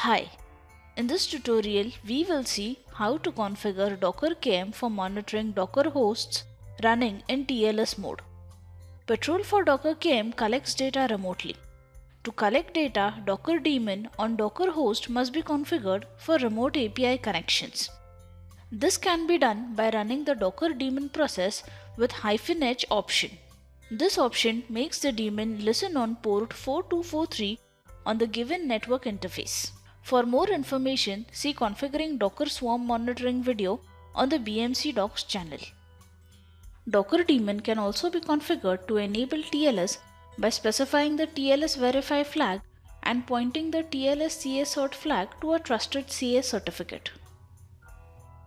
Hi, in this tutorial we will see how to configure Docker KM for monitoring Docker hosts running in TLS mode. Patrol for Docker KM collects data remotely. To collect data, Docker daemon on Docker host must be configured for remote API connections. This can be done by running the Docker daemon process with -h option. This option makes the daemon listen on port 4243 on the given network interface. For more information, see Configuring Docker Swarm Monitoring video on the BMC Docs channel. Docker daemon can also be configured to enable TLS by specifying the TLS verify flag and pointing the TLS CA cert flag to a trusted CA certificate.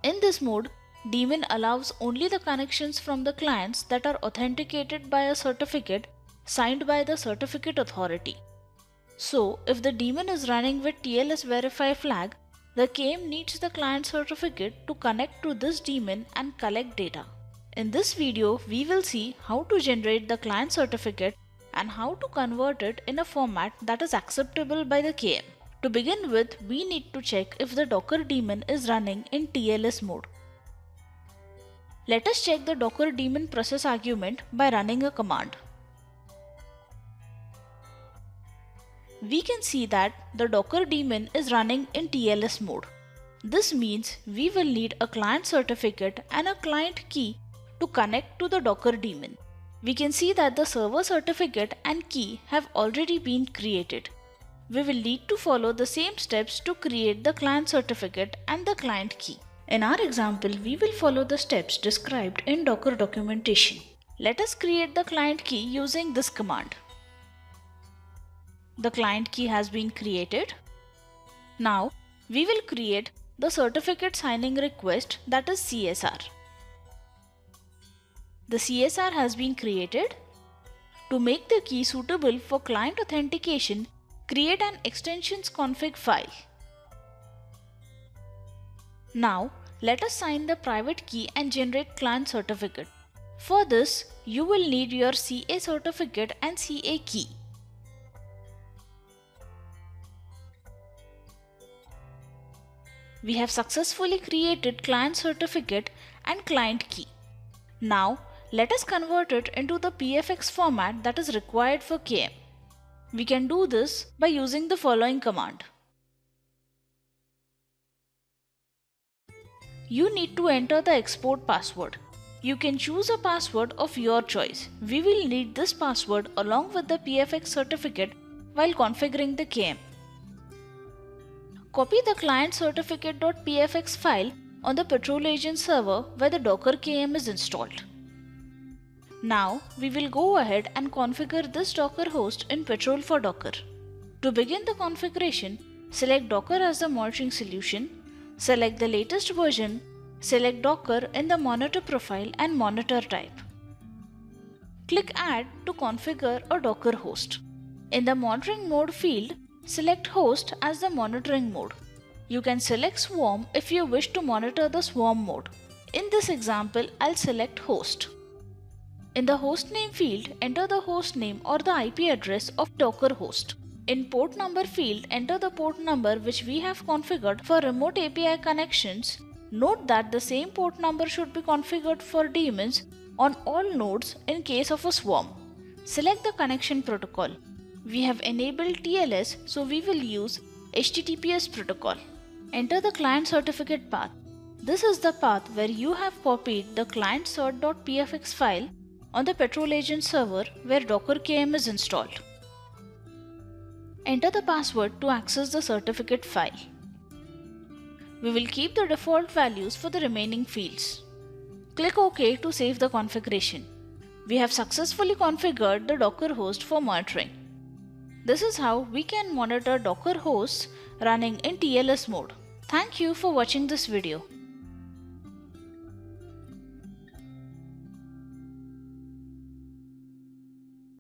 In this mode, daemon allows only the connections from the clients that are authenticated by a certificate signed by the certificate authority. So, if the daemon is running with TLS verify flag, the KM needs the client certificate to connect to this daemon and collect data. In this video, we will see how to generate the client certificate and how to convert it in a format that is acceptable by the KM. To begin with, we need to check if the Docker daemon is running in TLS mode. Let us check the Docker daemon process argument by running a command. We can see that the Docker daemon is running in TLS mode. This means we will need a client certificate and a client key to connect to the Docker daemon. We can see that the server certificate and key have already been created. We will need to follow the same steps to create the client certificate and the client key. In our example, we will follow the steps described in Docker documentation. Let us create the client key using this command. The client key has been created. Now, we will create the certificate signing request, that is CSR. The CSR has been created. To make the key suitable for client authentication, create an extensions config file. Now, let us sign the private key and generate client certificate. For this, you will need your CA certificate and CA key. We have successfully created client certificate and client key. Now, let us convert it into the PFX format that is required for KM. We can do this by using the following command. You need to enter the export password. You can choose a password of your choice. We will need this password along with the PFX certificate while configuring the KM. Copy the client certificate.pfx file on the Patrol agent server where the Docker KM is installed. Now, we will go ahead and configure this Docker host in Patrol for Docker. To begin the configuration, select Docker as the monitoring solution, select the latest version, select Docker in the monitor profile and monitor type. Click Add to configure a Docker host. In the monitoring mode field, select host as the monitoring mode. You can select swarm if you wish to monitor the swarm mode. In this example, I'll select host. In the hostname field, enter the hostname or the IP address of Docker host. In port number field, enter the port number which we have configured for remote API connections. Note that the same port number should be configured for daemons on all nodes in case of a swarm. Select the connection protocol. We have enabled TLS, so we will use HTTPS protocol. Enter the client certificate path. This is the path where you have copied the client cert.pfx file on the Patrol agent server where Docker KM is installed. Enter the password to access the certificate file. We will keep the default values for the remaining fields. Click OK to save the configuration. We have successfully configured the Docker host for monitoring. This is how we can monitor Docker hosts running in TLS mode. Thank you for watching this video.